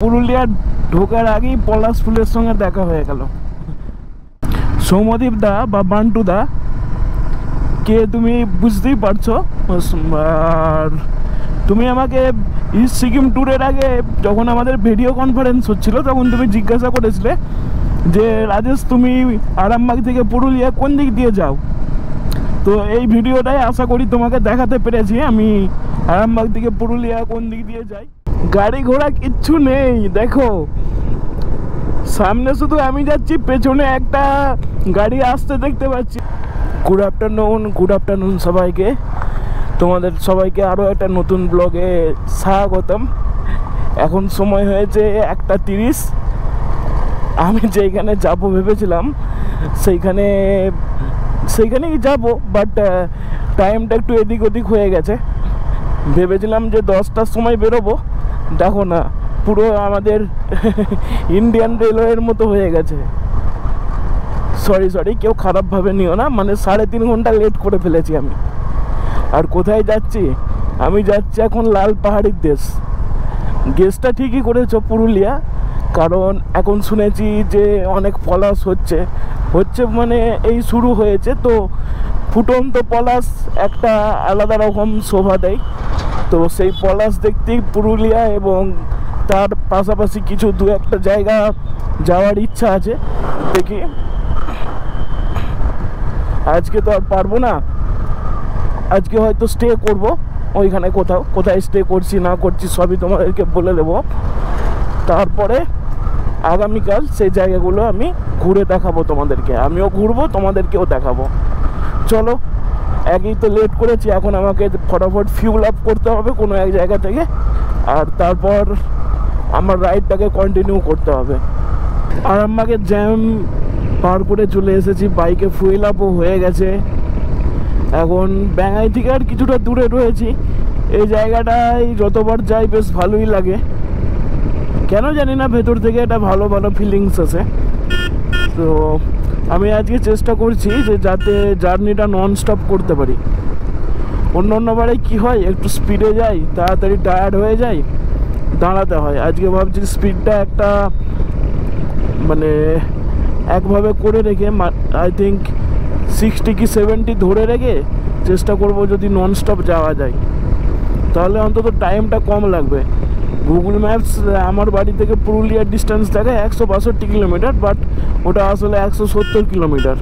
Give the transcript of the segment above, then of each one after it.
পুরুলিয়া ঢোকার আগেই পলাশ ফুলের সঙ্গে দেখা হয়ে গেল। সৌম্যদীপ দা বা বান্টু দা কে তুমি বুঝতেই পারছো। আর তুমি আমাকে ইস্ট সিকিম ট্যুরের আগে যখন আমাদের ভিডিও কনফারেন্স হচ্ছিল তখন তুমি জিজ্ঞাসা করেছিলে যে রাজেশ তুমি আরামবাগ থেকে পুরুলিয়া কোন দিক দিয়ে যাও। তো এই ভিডিওটাই আশা করি তোমাকে দেখাতে পেরেছি আমি আরামবাগ থেকে পুরুলিয়া কোন দিক দিয়ে যাই। গাড়ি ঘোড়া কিচ্ছু নেই, দেখো সামনে শুধু আমি যাচ্ছি, পেছনে একটা গাড়ি আসতে দেখতে পাচ্ছি। গুড আফটারনুন সবাইকে, তোমাদের সবাইকে আরও একটা নতুন ব্লগে স্বাগতম। এখন সময় হয়েছে 1:30। আমি যেখানে যাব ভেবেছিলাম সেইখানেই যাব, বাট টাইমটা একটু এদিক ওদিক হয়ে গেছে। ভেবেছিলাম যে 10টার সময় বেরোবো, দেখো না পুরো আমাদের ইন্ডিয়ান রেলওয়ের মতো হয়ে গেছে। সরি কেউ খারাপভাবে নিও না, মানে 3.5 ঘন্টা লেট করে ফেলেছি আমি। আর কোথায় যাচ্ছি? আমি যাচ্ছি এখন লাল পাহাড়ির দেশ। গেসটা ঠিকই করেছো, পুরুলিয়া। কারণ এখন শুনেছি যে অনেক পলাশ হচ্ছে মানে এই শুরু হয়েছে। তো ফুটন্ত পলাশ একটা আলাদা রকম শোভা দেয়। তো সেই পলাশ দেখতেই পুরুলিয়া এবং তার পাশাপাশি কিছু দু একটা জায়গা যাওয়ার ইচ্ছা আছে। দেখি, আজকে তো আর পারবো না, আজকে হয়তো স্টে করব ওইখানে কোথায় স্টে করছি না করছি সবই তোমাদেরকে বলে দেবো। তারপরে আগামীকাল সেই জায়গাগুলো আমি ঘুরে দেখাবো তোমাদেরকে, আমিও ঘুরবো তোমাদেরকেও দেখাবো। চলো, একই তো লেট করেছি, এখন আমাকে ফটাফট ফিউল আপ করতে হবে কোনো এক জায়গা থেকে, আর তারপর আমার রাইডটাকে কন্টিনিউ করতে হবে। আর আমাকে জ্যাম পার করে চলে এসেছি, বাইকে ফুয়েল আপও হয়ে গেছে। এখন ব্যাঙ্গাই থেকে আর কিছুটা দূরে রয়েছি। এই জায়গাটায় যতবার যাই বেশ ভালোই লাগে, কেন জানি না ভেতর থেকে একটা ভালো ফিলিংস আছে। তো আমি আজকে চেষ্টা করছি যে যাতে জার্নিটা নন স্টপ করতে পারি। অন্য বারে কী হয়, একটু স্পিডে যাই, তাড়াতাড়ি টায়ার্ড হয়ে যাই, দাঁড়াতে হয়। আজকে ভাবছি স্পিডটা একটা মানে একভাবে করে রেখে, আই থিঙ্ক 60 কি 70 ধরে রেখে চেষ্টা করব যদি নন স্টপ যাওয়া যায়, তাহলে অন্তত টাইমটা কম লাগবে। গুগল ম্যাপস আমার বাড়ি থেকে পুরুলিয়ার ডিস্টেন্স দেখায় 162 কিলোমিটার, বাট ওটা আসলে 170 কিলোমিটার।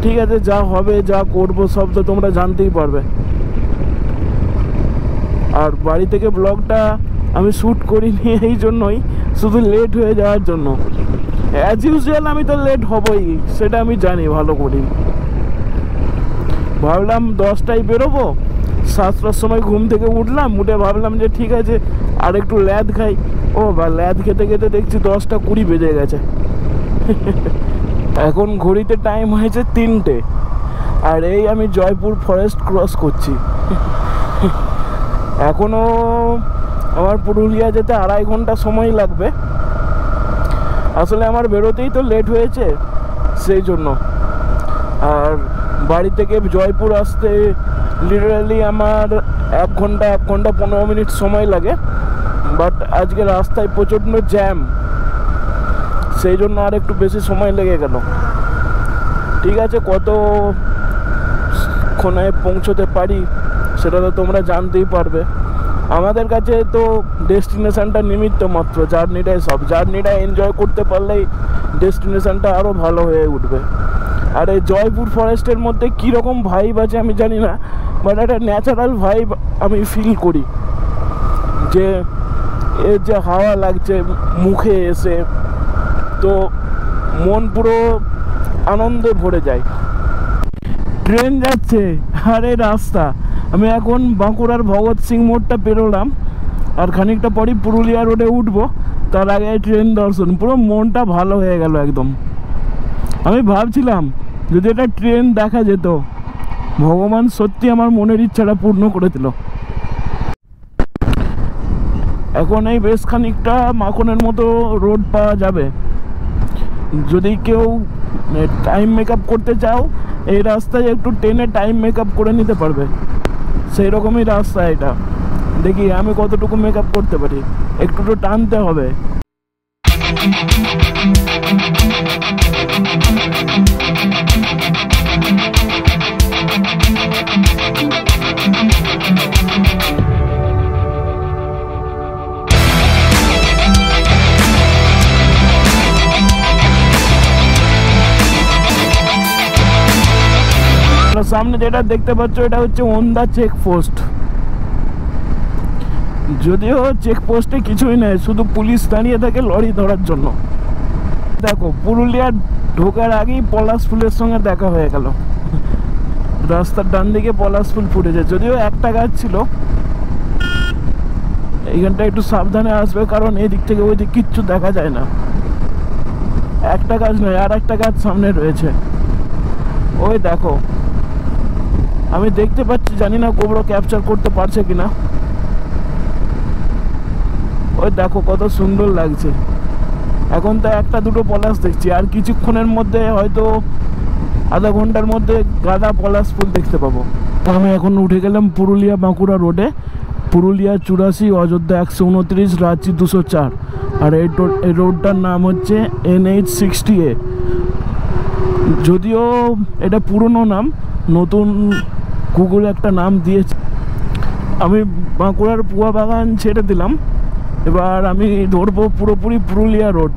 ঠিক আছে, যা হবে যা করব সব তো তোমরা জানতেই পারবে। আর বাড়ি থেকে ব্লগটা আমি শ্যুট করিনি এই জন্যই, শুধু লেট হয়ে যাওয়ার জন্য। অ্যাজ ইউজুয়াল আমি তো লেট হবই, সেটা আমি জানি ভালো করি। ভাবলাম 10টায় বেরোবো, 7টার সময় ঘুম থেকে উঠে ভাবলাম যে ঠিক আছে আর একটু ল্যাদ খাই। ল্যাদ খেতে দেখছি 10:20 বেজে গেছে। এখন ঘড়িতে টাইম হয়েছে 3টে, আর এই আমি জয়পুর ফরেস্ট ক্রস করছি। এখনও আমার পুরুলিয়া যেতে 2.5 ঘন্টা সময় লাগবে। আসলে আমার বেরোতেই তো লেট হয়েছে সেই জন্য। আর বাড়ি থেকে জয়পুর আসতে লিটারালি আমার 1 ঘন্টা 15 মিনিট সময় লাগে। বাট আজকে রাস্তায় প্রচণ্ড জ্যাম, সেই জন্য আর একটু বেশি সময় লেগে গেল। ঠিক আছে, কতক্ষণে পৌঁছতে পারি সেটা তো তোমরা জানতেই পারবে। আমাদের কাছে তো ডেস্টিনেশানটা নিমিত্ত মাত্র, জার্নিটা এনজয় করতে পারলেই ডেস্টিনেশানটা আরও ভালো হয়ে উঠবে। আর এই জয়পুর ফরেস্টের মধ্যে কীরকম ভাইব আছে আমি জানি না, বাট একটা ন্যাচারাল ভাইব আমি ফিল করি। যে এর যে হাওয়া লাগছে মুখে এসে, তো মন পুরো আনন্দে ভরে যায়। ট্রেন যাচ্ছে আর এই রাস্তা। আমি এখন বাঁকুড়ার ভগৎ সিং মোড়টা পেরোলাম, আর খানিকটা পরই পুরুলিয়া রোডে উঠবো। তার আগে ট্রেন দর্শন, পুরো মনটা ভালো হয়ে গেল একদম। আমি ভাবছিলাম যদি একটা ট্রেন দেখা যেত, ভগবান সত্যি আমার মনের ইচ্ছাটা পূর্ণ করে দিল। এখন এই বেশ খানিকটা মাখনের মতো রোড পাওয়া যাবে। যদি কেউ টাইম মেকআপ করতে চাও, এই রাস্তায় একটু টেনে টাইম মেকআপ করে নিতে পারবে, সেই রকমই রাস্তা এটা। দেখি আমি কতটুকু মেকআপ করতে পারি, একটু তো টানতে হবে। সামনে যেটা দেখতে পাচ্ছ এটা হচ্ছে ওন্দা চেকপোস্ট। যদিও চেকপোস্টে কিছুই নেই, শুধু পুলিশ দাঁড়িয়ে থাকে লরি ধরার জন্য। দেখো পুরুলিয়া ঢোকার আগেই পলাশ ফুলের সঙ্গে দেখা হয়ে গেল। রাস্তার ডান দিকে পলাশ ফুল ফুটেছে, যদিও একটা গাছ ছিল। এইখানটা একটু সাবধানে আসবে, কারণ এদিক থেকে ওই দিক কিচ্ছু দেখা যায় না। একটা গাছ নয়, আর একটা গাছ সামনে রয়েছে। ওই দেখো, আমি দেখতে পাচ্ছি, জানি না গোবর ক্যাপচার করতে পারছে কিনা। ওই দেখো কত সুন্দর লাগছে। এখন তো একটা দুটো পলাশ দেখছি, আর কিছুক্ষণের মধ্যে হয়তো আধা ঘন্টার মধ্যে গাঁদা পলাশ ফুল দেখতে পাবো। আমি এখন উঠে গেলাম পুরুলিয়া বাঁকুড়া রোডে। পুরুলিয়া 84, অযোধ্যা 129, রাঁচি 204। আর এই রোডটার নাম হচ্ছে NH60A। যদিও এটা পুরনো নাম, নতুন গুগল একটা নাম দিয়েছে। আমি বাঁকুড়ার পুয়া বাগান ছেড়ে দিলাম, এবার আমি ধরবো পুরোপুরি পুরুলিয়া রোড।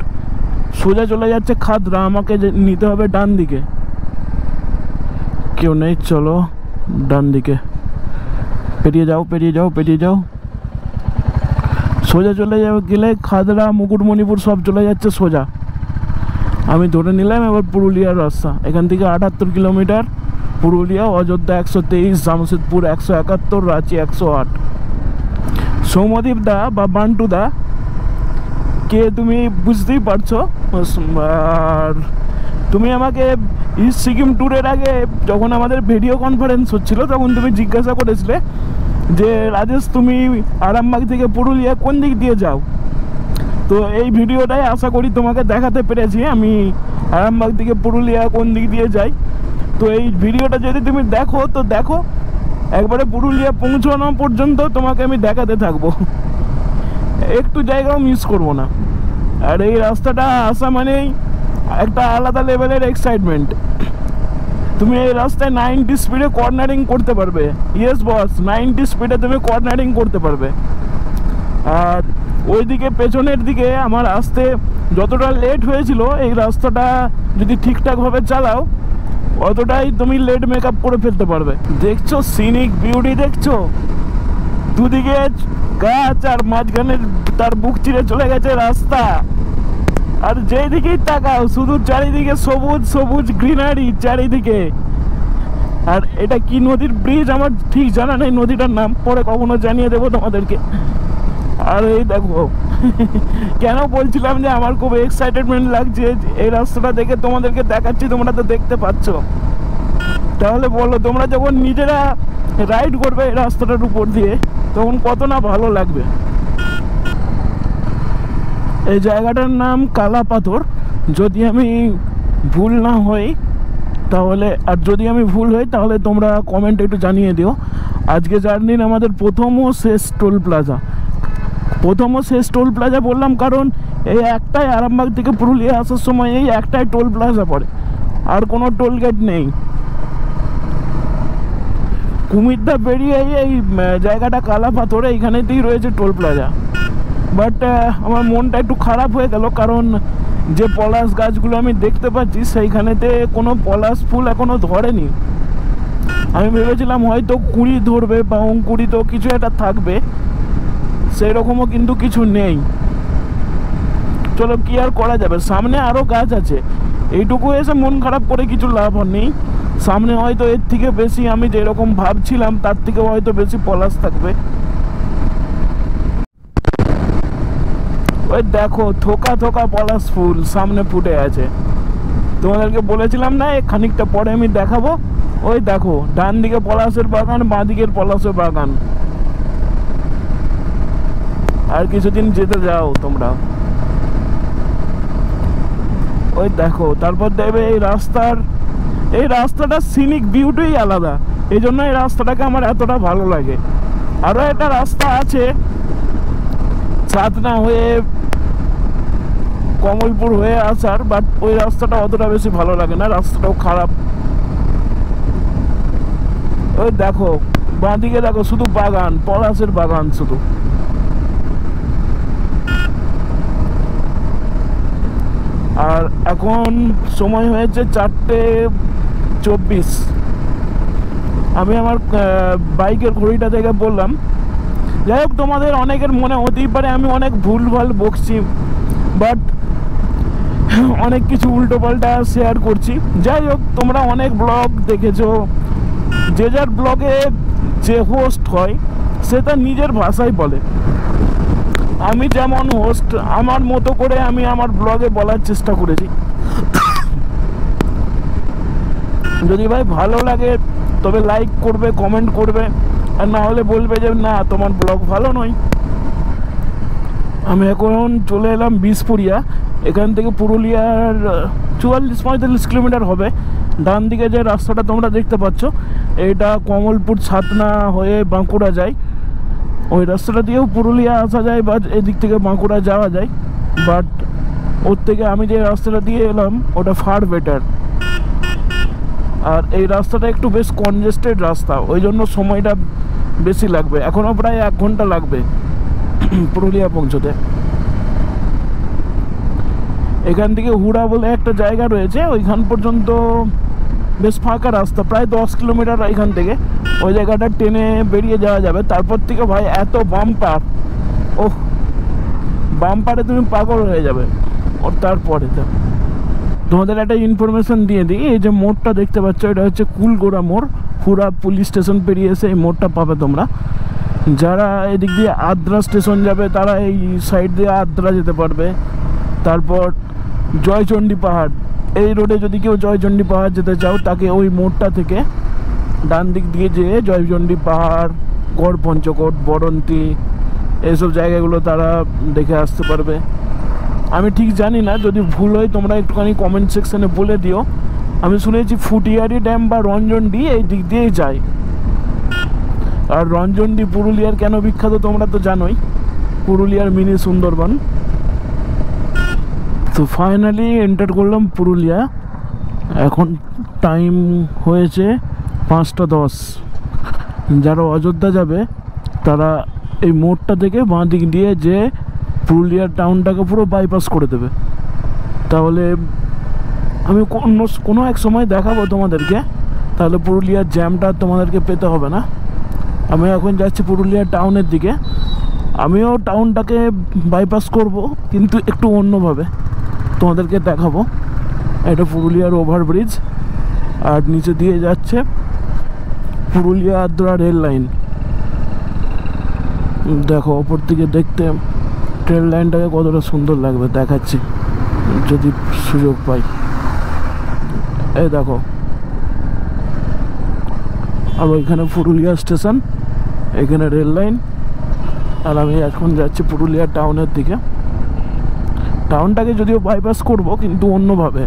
সোজা চলে যাচ্ছে খাদরা, আমাকে নিতে হবে ডান দিকে। কেউ নেই, চলো ডান দিকে। পেরিয়ে যাও পেরিয়ে যাও পেরিয়ে যাও। সোজা চলে গেলে খাদরা মুকুটমণিপুর সব চলে যাচ্ছে সোজা। আমি ধরে নিলাম এবার পুরুলিয়ার রাস্তা। এখান থেকে 78 কিলোমিটার। পুরুলিয়া, অযোধ্যা 123, জামশেদপুর 171, রাঁচি 108। সৌমদীপ দা বা বান্টু দা কে তুমি বুঝতেই পারছো। আর তুমি আমাকে ইস্ট সিকিম ট্যুরের আগে যখন আমাদের ভিডিও কনফারেন্স হচ্ছিল, তখন তুমি জিজ্ঞাসা করেছিলে যে রাজেশ তুমি আরামবাগ থেকে পুরুলিয়া কোন দিক দিয়ে যাও। তো এই ভিডিওটাই আশা করি তোমাকে দেখাতে পেরেছি আমি আরামবাগ থেকে পুরুলিয়া কোন দিক দিয়ে যাই। তো এই ভিডিওটা যদি তুমি দেখো, তো দেখো একবারে পুরুলিয়া পৌঁছানো পর্যন্ত তোমাকে আমি দেখাতে থাকবো, একটু জায়গাও মিস করবো না। আর এই রাস্তাটা আসা মানেই একটা আলাদা লেভেলের এক্সাইটমেন্ট। তুমি এই রাস্তায় 90 স্পিডে কর্নারিং করতে পারবে। ইয়েস বস, 90 স্পিডে তুমি কর্নারিং করতে পারবে। আর ওইদিকে পেছনের দিকে আমার আসতে যতটা লেট হয়েছিল, এই রাস্তাটা যদি ঠিকঠাকভাবে চালাও অতটাই তুমি লেট মেকআপ করে ফেলতে পারবে। দেখছো সিনিক বিউটি, দেখছো দুদিকে গাছ আর মাঝখানে তার বুক চিরে চলে গেছে রাস্তা। আর যেই দিকেই তাকাও শুধু চারিদিকে সবুজ সবুজ গ্রিনারি চারিদিকে। আর এটা কি নদীর ব্রিজ আমার ঠিক জানা নেই, নদীটার নাম পরে কখনো জানিয়ে দেবো তোমাদেরকে। আর এই দেখো কেন বলছিলাম যে আমার খুব এক্সাইটেডমেন্ট লাগছে এই রাস্তাটা দেখে, তোমাদেরকে দেখাচ্ছি, তোমরা তো দেখতে পাচ্ছ। তাহলে বলো তোমরা যখন নিজেরা রাইড করবে এই রাস্তাটার উপর দিয়ে, তখন কত না ভালো লাগবে। এই জায়গাটার নাম কালা পাথর, যদি আমি ভুল না হই তাহলে। আর যদি আমি ভুল হই তাহলে তোমরা কমেন্টে একটু জানিয়ে দিও। আজকে জার্নির আমাদের প্রথম ও শেষ টোল প্লাজা। প্রথম ও শেষ টোল প্লাজা বললাম কারণ এই একটাই, আরামবাগ থেকে পুরুলিয়া আসার সময় এই একটাই টোল প্লাজা পড়ে, আর কোনো টোল গেট নেই। কুমিরদা বেরিয়ে এই জায়গাটা কালা পাথরে, এইখানেতেই রয়েছে টোল প্লাজা। বাট আমার মনটা একটু খারাপ হয়ে গেল, কারণ যে পলাশ গাছগুলো আমি দেখতে পাচ্ছি সেইখানেতে কোনো পলাশ ফুল এখনো ধরেনি। আমি ভেবেছিলাম হয়তো কুড়ি ধরবে বা অঙ্কুরিত কিছু একটা থাকবে, সেই রকমও কিন্তু কিছু নেই। চলো কি আর করা যাবে, সামনে আরও গাছ আছে। এইটুকু এসে মন খারাপ করে কিছু লাভ নেই। সামনে হয়তো এর থেকে বেশি, আমি যেরকম ভাবছিলাম তার থেকে হয়তো বেশি পলাশ থাকবে। ওই দেখো থোকা থোকা পলাশ ফুল সামনে ফুটে আছে। তোমাদেরকে বলেছিলাম না খানিকটা পরে আমি দেখাবো। ওই দেখো ডান দিকে পলাশের বাগান, বাঁ দিকের পলাশের বাগান। আর কিছুদিন যেতে যাও তোমরা। ওই দেখো তারপর দেখবে এই রাস্তাটার সিনিক বিউটিই আলাদা। এই জন্য এই রাস্তাটাকে আমার এতটা ভালো লাগে। আরো একটা রাস্তা আছে সাতনা হয়ে কমলপুর হয়ে আসার, বাট ওই রাস্তাটা অতটা বেশি ভালো লাগে না, রাস্তাটাও খারাপ। ওই দেখো বাঁদিকে দেখো শুধু বাগান, পলাশের বাগান শুধু। আর এখন সময় হয়েছে 4:24। আমি আমার বাইকের ঘড়িটা থেকে বললাম। যাই হোক, তোমাদের অনেকের মনে হতেই পারে আমি অনেক ভুলভাল বকছি, বাট অনেক কিছু উল্টো পাল্টা শেয়ার করছি। যাই হোক, তোমরা অনেক ব্লগ দেখেছো, যে যার ব্লগে যে হোস্ট হয় সে তার নিজের ভাষায় বলে। আমি যেমন হোস্ট, আমার মতো করে আমি আমার ব্লগে বলার চেষ্টা করেছি। যদি ভাই ভালো লাগে তবে লাইক করবে, কমেন্ট করবে, আর না হলে বলবে যে না তোমার ব্লগ ভালো নয়। আমি এখন চলে এলাম বিশপুরিয়া। এখান থেকে পুরুলিয়ার 44-45 কিলোমিটার হবে। ডান দিকে যে রাস্তাটা তোমরা দেখতে পাচ্ছ, এইটা কমলপুর ছাতনা হয়ে বাঁকুড়া যায়। ওই রাস্তাটা দিয়েও পুরুলিয়া আসা যায় বা এদিক থেকে বাঁকুড়া যাওয়া যায়, বাট ওর থেকে আমি যে রাস্তাটা দিয়ে এলাম ওটা ফার বেটার। আর এই রাস্তাটা একটু বেশ কনজেস্টেড রাস্তা, ওই জন্য সময়টা বেশি লাগবে। এখনও প্রায় 1 ঘন্টা লাগবে পুরুলিয়া পৌঁছতে। এখান থেকে হুড়া বলে একটা জায়গা রয়েছে, ওইখান পর্যন্ত বেশ ফাঁকা রাস্তা, প্রায় 10 কিলোমিটার এখান থেকে। ওই জায়গাটা ট্রেনে বেরিয়ে যাওয়া যাবে। তারপর থেকে ভাই এত বাম্পার, ওহ বাম্পারে তুমি পাগল হয়ে যাবে। ওর তারপরে তো তোমাদের একটা ইনফরমেশন দিয়ে দিই, এই যে মোড়টা দেখতে পাচ্ছ এটা হচ্ছে কুলগোড়া মোড়। হুড়া পুলিশ স্টেশন পেরিয়ে এসে এই মোড়টা পাবে তোমরা। যারা এদিক দিয়ে আদ্রা স্টেশন যাবে তারা এই সাইড দিয়ে আদ্রা যেতে পারবে। তারপর জয়চণ্ডী পাহাড়, এই রোডে যদি কেউ জয়চণ্ডী পাহাড় যেতে চাও তাকে ওই মোড়টা থেকে ডান দিক দিয়ে যেয়ে জয়চণ্ডী পাহাড়, গড় পঞ্চকোট, বরন্তি এইসব জায়গাগুলো তারা দেখে আসতে পারবে। আমি ঠিক জানি না, যদি ভুল হয় তোমরা একটুখানি কমেন্ট সেকশনে বলে দিও। আমি শুনেছি ফুটিয়ারি ড্যাম বা রঞ্জনডি এই দিক দিয়েই যায়। আর রঞ্জনডি পুরুলিয়ার কেন বিখ্যাত তোমরা তো জানোই, পুরুলিয়ার মিনি সুন্দরবন। তো ফাইনালি এন্টার করলাম পুরুলিয়া। এখন টাইম হয়েছে 5:10। যারা অযোধ্যা যাবে তারা এই মোড়টা থেকে বাঁ দিক দিয়ে যে পুরুলিয়ার টাউনটাকে পুরো বাইপাস করে দেবে। তাহলে আমি কোনো এক সময় দেখাবো তোমাদেরকে, তাহলে পুরুলিয়ার জ্যামটা তোমাদেরকে পেতে হবে না। আমি এখন যাচ্ছি পুরুলিয়ার টাউনের দিকে। আমিও টাউনটাকে বাইপাস করব, কিন্তু একটু অন্যভাবে তোমাদেরকে দেখাবো। এটা পুরুলিয়ার ওভারব্রিজ, আর নিচে দিয়ে যাচ্ছে পুরুলিয়া আদ্রা রেল লাইন। দেখো ওপর থেকে দেখতে ট্রেন লাইনটাকে কতটা সুন্দর লাগবে, দেখাচ্ছি যদি সুযোগ পাই। এই দেখো, আর ওইখানে পুরুলিয়া স্টেশন, এখানে রেল লাইন। আর আমি এখন যাচ্ছি পুরুলিয়া টাউনের দিকে। টাউনটাকে যদিও বাইপাস করব, কিন্তু অন্যভাবে।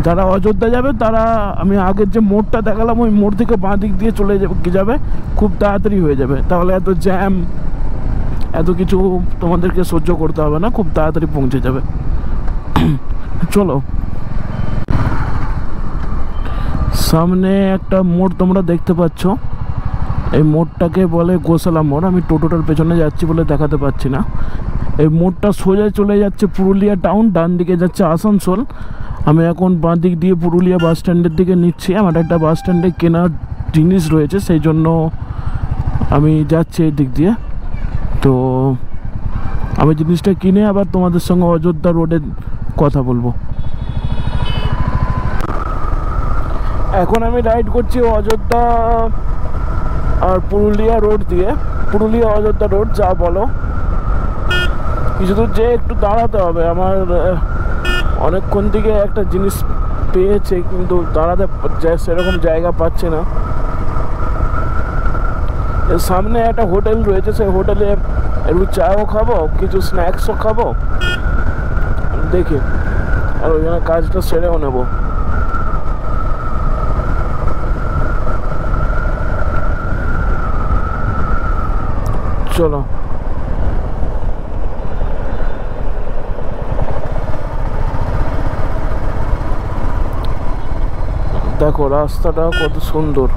যারা অযোধ্যা যাবে তারা, আমি আগের যে মোড়টা দেখালাম ওই মোড় থেকে বাঁ দিক দিয়ে চলে যাবে, খুব তাড়াতাড়ি হয়ে যাবে। তাহলে এত জ্যাম, এত কিছু তোমাদেরকে সহ্য করতে হবে না, খুব তাড়াতাড়ি পৌঁছে যাবে। চলো, সামনে একটা মোড় তোমরা দেখতে পাচ্ছ, এই মোড়টাকে বলে গোশালা মোড়। আমি টোটোটার পেছনে যাচ্ছি বলে দেখাতে পাচ্ছি না। এই মোড়টা সোজা চলে যাচ্ছে পুরুলিয়া টাউন, ডান দিকে যাচ্ছে আসানসোল। আমি এখন বাঁ দিক দিয়ে পুরুলিয়া বাস স্ট্যান্ডের দিকে নিচ্ছি। আমার একটা বাস স্ট্যান্ডে কেনার জিনিস রয়েছে, সেই জন্য আমি যাচ্ছি এই দিক দিয়ে। তো আমি জিনিসটা কিনে আবার তোমাদের সঙ্গে অযোধ্যা রোডে কথা বলবো। এখন আমি রাইড করছি অযোধ্যা আর পুরুলিয়া রোড দিয়ে, পুরুলিয়া অযোধ্যা রোড যা বলো। কিছু দূর যেয়ে একটু দাঁড়াতে হবে, আমার অনেকক্ষণ থেকে একটা জিনিস পেয়েছে কিন্তু দাঁড়াতে সেরকম জায়গা পাচ্ছি না। এর সামনে একটা হোটেল রয়েছে, সেই হোটেলে একটু চাও খাবো, কিছু স্ন্যাক্সও খাবো দেখি, আর ওইখানে কাজটা সেরেও নেবো। চলো দেখো রাস্তাটা কত সুন্দর।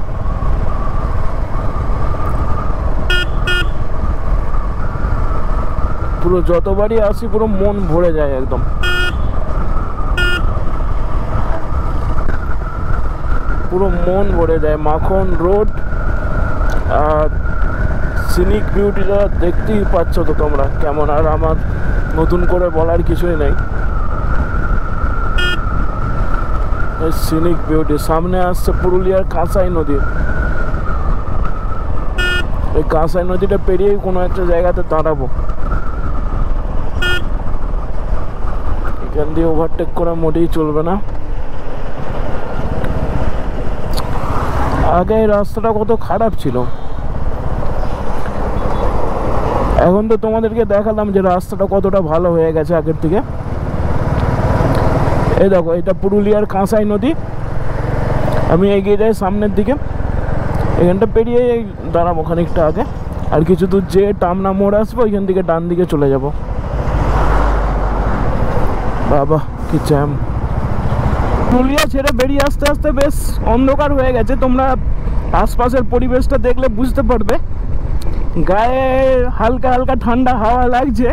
পুরো যতবারই আসি পুরো মন ভরে যায় একদম। পুরো মন ভরে যায়। মাখন রোড আর সিনিক বিউটিটা দেখতেই পাচ্ছ তো তোমরা কেমন। আর আমার নতুন করে বলার কিছুই নেই। সিনিক বিউটি সামনে আসছে পুরুলিয়ার কাঁসাই নদী। এই কাঁসাই নদীটা পেরিয়েই কোনো একটা জায়গাতে দাঁড়াবো। এখান দিয়ে ওভারটেক করা মোটেই চলবে না। আগে এই রাস্তাটা কত খারাপ ছিল, এখন তো তোমাদেরকে দেখালাম যে রাস্তাটা কতটা ভালো হয়ে গেছে আগের থেকে। এই দেখো এটা পুরুলিয়ার কাঁসাই নদী। আমি এগিয়ে যাই সামনের দিকে, এখানটা পেরিয়ে দাঁড়াবো খানিকটা আগে। আর কিছু দূর যে টামনা মোড় আসবো ওইখান থেকে ডান দিকে চলে যাব। বাবা কি জ্যাম। পুরুলিয়া ছেড়ে বেরিয়ে আসতে আসতে বেশ অন্ধকার হয়ে গেছে। তোমরা আশপাশের পরিবেশটা দেখলে বুঝতে পারবে। গায়ে হালকা হালকা ঠান্ডা হাওয়া লাগছে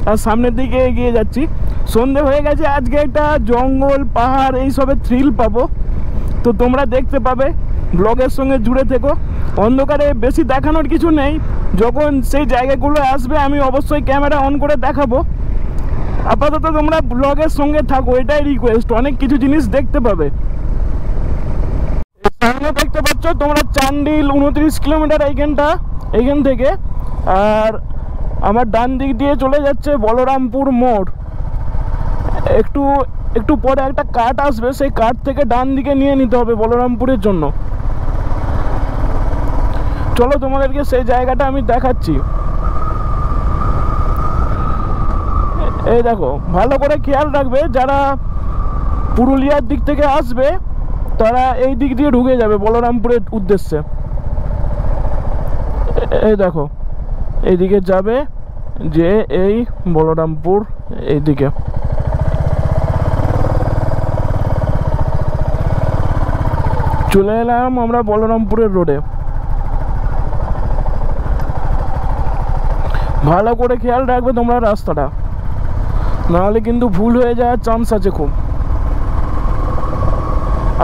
আর সামনের দিকে এগিয়ে যাচ্ছি। সন্ধে হয়ে গেছে। আজকে একটা জঙ্গল পাহাড় এইসবের থ্রিল পাবো, তো তোমরা দেখতে পাবে। ব্লগের সঙ্গে জুড়ে থেকো। অন্ধকারে বেশি দেখানোর কিছু নেই, যখন সেই জায়গাগুলো আসবে আমি অবশ্যই ক্যামেরা অন করে দেখাবো। আপাতত তোমরা ব্লগের সঙ্গে থাকো, এটাই রিকোয়েস্ট। অনেক কিছু জিনিস দেখতে পাবে। সামনে দেখতে পাচ্ছ তোমরা চান্ডিল 29 কিলোমিটার এইখান থেকে। আর আমার ডান দিক দিয়ে চলে যাচ্ছে বলরামপুর মোড়। একটু পরে একটা কাট আসবে, সেই কাট থেকে ডান দিকে নিয়ে নিতে হবে বলরামপুরের জন্য। চলো তোমাদেরকে সেই জায়গাটা আমি দেখাচ্ছি। এই দেখো ভালো করে খেয়াল রাখবে, যারা পুরুলিয়ার দিক থেকে আসবে তারা এই দিক দিয়ে ঢুকে যাবে বলরামপুরের উদ্দেশ্যে। এই দেখো এইদিকে যাবে, যে এই বলরামপুর এইদিকে। চলে এলাম আমরা বলরামপুরের রোডে। ভালো করে খেয়াল রাখবে তোমরা রাস্তাটা, নাহলে কিন্তু ভুল হয়ে যাওয়ার চান্স আছে খুব।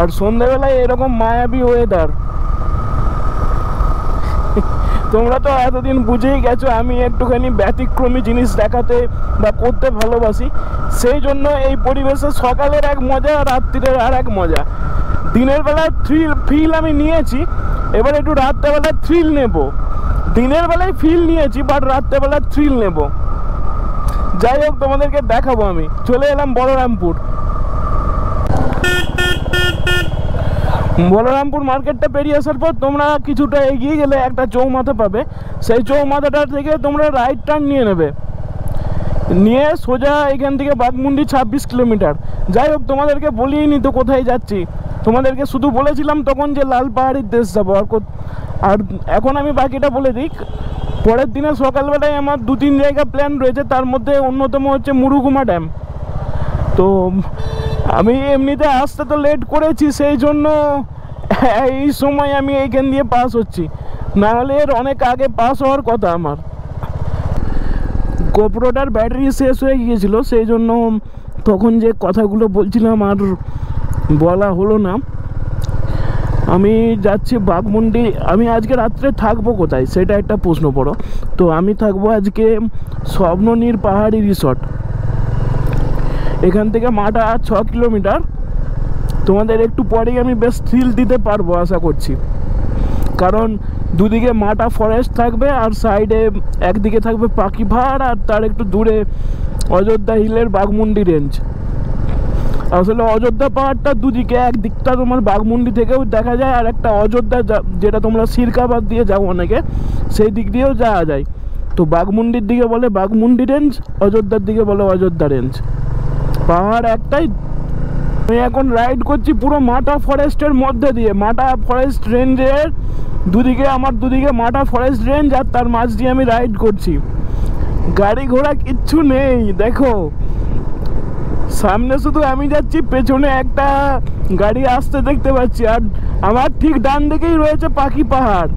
আর সন্ধ্যেবেলায় এরকম মায়াবী ওয়েদার। তোমরা তো এতদিন বুঝেই গেছো আমি একটুখানি ব্যতিক্রমী জিনিস দেখাতে বা করতে ভালোবাসি। সেই জন্য এই পরিবেশে সকালের এক মজা, রাত্রির আর এক মজা। দিনের বেলায় ফিল আমি নিয়েছি, এবার একটু রাত্রেবেলায় থ্রিল নেব। দিনের বেলায় ফিল নিয়েছি, বাট রাত্রেবেলায় থ্রিল নেব। যাই হোক তোমাদেরকে দেখাবো। আমি চলে এলাম বলরামপুর। বলরামপুর মার্কেটটা পেরিয়ে আসার পর তোমরা কিছুটা এগিয়ে গেলে একটা চৌমাথা পাবে। সেই চৌমাথাটা থেকে তোমরা রাইট টার্ন নিয়ে নেবে, নিয়ে সোজা এখান থেকে বাঘমুন্ডি 26 কিলোমিটার। যাই হোক তোমাদেরকে বলিনি নি তো কোথায় যাচ্ছি, তোমাদেরকে শুধু বলেছিলাম তখন যে লাল পাহাড়ির দেশ যাবো। আর এখন আমি বাকিটা বলে দিই। পরের দিনে সকালবেলায় আমার 2-3 জায়গা প্ল্যান রয়েছে, তার মধ্যে অন্যতম হচ্ছে মুরুগুমা ড্যাম। তো আমি এমনিতে আসতে তো লেট করেছি, সেই জন্য এই সময় আমি এইখান দিয়ে পাস হচ্ছি, নাহলে এর অনেক আগে পাস হওয়ার কথা আমার। গোপ্রোটার ব্যাটারি শেষ হয়ে গিয়েছিল, সেই জন্য তখন যে কথাগুলো বলছিলাম আর বলা হলো না। আমি যাচ্ছি বাঘমুন্ডি। আমি আজকে রাত্রে থাকবো কোথায় সেটা একটা প্রশ্ন পড়ো। তো আমি থাকবো আজকে স্বপ্ননীর পাহাড়ি রিসর্ট। এখান থেকে মাটা 6 কিলোমিটার। তোমাদের একটু পরেই আমি বেশ থ্রিল দিতে পারবো আশা করছি, কারণ দুদিকে মাটা ফরেস্ট থাকবে আর সাইডে একদিকে থাকবে পাখি পাহাড় আর তার একটু দূরে অযোধ্যা হিলের বাঘমুন্ডি রেঞ্জ। আসলে অযোধ্যা পাহাড়টা দুদিকে, একদিকটা তোমার বাঘমুন্ডি থেকেও দেখা যায়, আর একটা অযোধ্যা যেটা তোমরা সিরকাবাদ দিয়ে যাও অনেকে, সেই দিক দিয়েও যাওয়া যায়। তো বাঘমুন্ডির দিকে বলে বাঘমুন্ডি রেঞ্জ, অযোধ্যার দিকে বলে অযোধ্যা রেঞ্জ। পাহাড় একটাই। আমি এখন রাইড করছি পুরো মাটা ফরেস্টের মধ্যে দিয়ে। মাটা ফরেস্ট রেঞ্জের দুদিকে মাটা ফরেস্ট রেঞ্জ, আর তার মাঝ দিয়ে আমি রাইড করছি। গাড়ি ঘোড়া কিচ্ছু নেই, দেখো সামনে শুধু আমি যাচ্ছি, পেছনে একটা গাড়ি আসতে দেখতে পাচ্ছি, আর আমার ঠিক ডান দিকেই রয়েছে পাখি পাহাড়।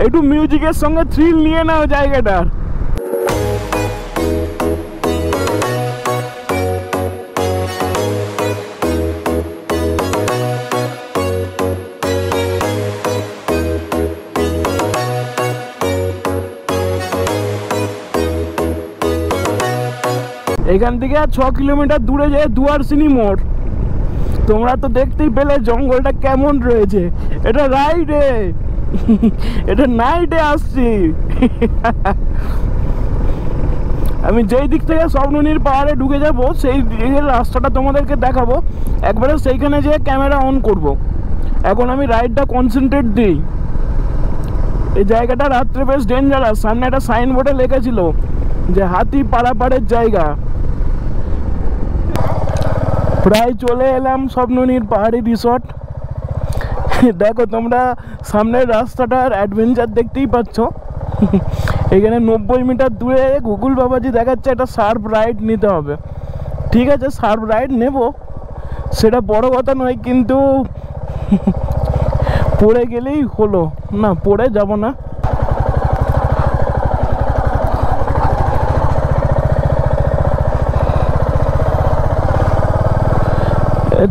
একটু মিউজিকের সঙ্গে থ্রিল নিয়ে নাও জায়গাটার। এখান থেকে আর 6 কিলোমিটার দূরে যায় দুয়ারসিনি মোড়। তোমরা তো দেখতেই পেলে জঙ্গলটা কেমন রয়েছে। এটা রাইডে, এটা নাইটে আসছি। আমি যেই দিক থেকে স্বপ্ননীর পাহাড়ে ঢুকে যাব সেই দিকের রাস্তাটা তোমাদেরকে দেখাবো, একবারে সেইখানে যেয়ে ক্যামেরা অন করব। এখন আমি রাইডটা কনসেন্ট্রেট দিই। এই জায়গাটা রাত্রে বেশ ডেঞ্জারাস। সামনে একটা সাইনবোর্ডে লেখা ছিল যে হাতি পারাপারের জায়গা। প্রায় চলে এলাম স্বপ্ননীর পাহাড়ি রিসর্ট। দেখো তোমরা সামনের রাস্তাটার অ্যাডভেঞ্চার দেখতেই পাচ্ছ। এখানে 90 মিটার দূরে গুগল বাবাজি দেখাচ্ছে একটা সার্ফ রাইড নিতে হবে। ঠিক আছে, সার্ফ রাইড নেব, সেটা বড় কথা নয়, কিন্তু পড়ে গেলেই হলো না, পড়ে যাব না।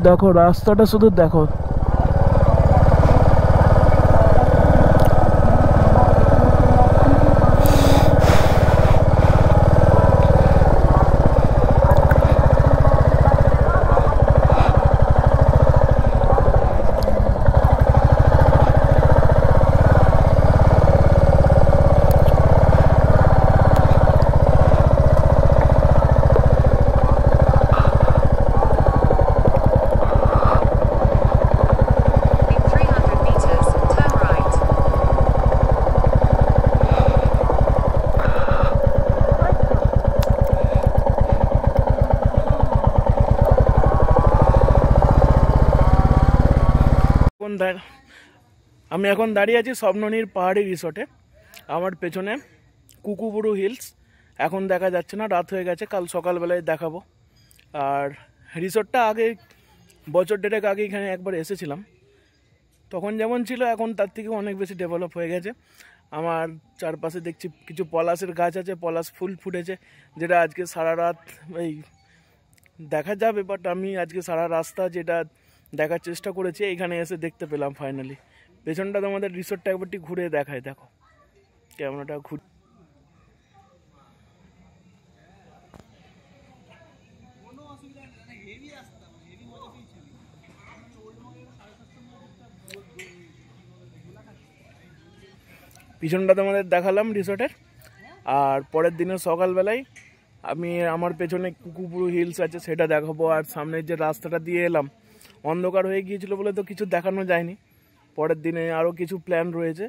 দেখো রাস্তাটা শুধু দেখো। আমি এখন দাঁড়িয়ে আছি স্বপ্ননীর পাহাড়ি রিসর্টে। আমার পেছনে কুকুবুরু হিলস, এখন দেখা যাচ্ছে না, রাত হয়ে গেছে, কাল সকালবেলায় দেখাবো। আর রিসর্টটা আগে বছর দেড়েক আগে এখানে একবার এসেছিলাম, তখন যেমন ছিল এখন তার থেকে অনেক বেশি ডেভেলপ হয়ে গেছে। আমার চারপাশে দেখছি কিছু পলাশের গাছ আছে, পলাশ ফুল ফুটেছে, যেটা আজকে সারা রাত এই দেখা যাবে। বাট আমি আজকে সারা রাস্তা যেটা দেখার চেষ্টা করেছি, এইখানে এসে দেখতে পেলাম ফাইনালি। পেছনটা তোমাদের রিসর্টটা একবারটি ঘুরে দেখায়, দেখো ক্যামেরাটা ঘুরে। পিছনটা তোমাদের দেখালাম রিসর্টের। আর পরের দিনে সকালবেলায় আমি আমার পেছনে কুকুবুরু হিলস আছে সেটা দেখাবো। আর সামনের যে রাস্তাটা দিয়ে এলাম, অন্ধকার হয়ে গিয়েছিল বলে তো কিছু দেখানো যায়নি। পরের দিনে আরও কিছু প্ল্যান রয়েছে।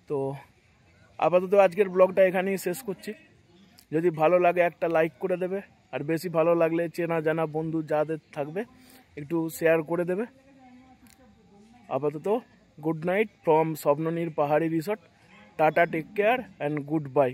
তো আপাতত আজকের ব্লগটা এখানেই শেষ করছি। যদি ভালো লাগে একটা লাইক করে দেবে, আর বেশি ভালো লাগলে চেনা জানা বন্ধু যাদের থাকবে একটু শেয়ার করে দেবে। আপাতত গুড নাইট ফ্রম স্বপ্ননীর পাহাড়ি resort. Tata, take care and good bye.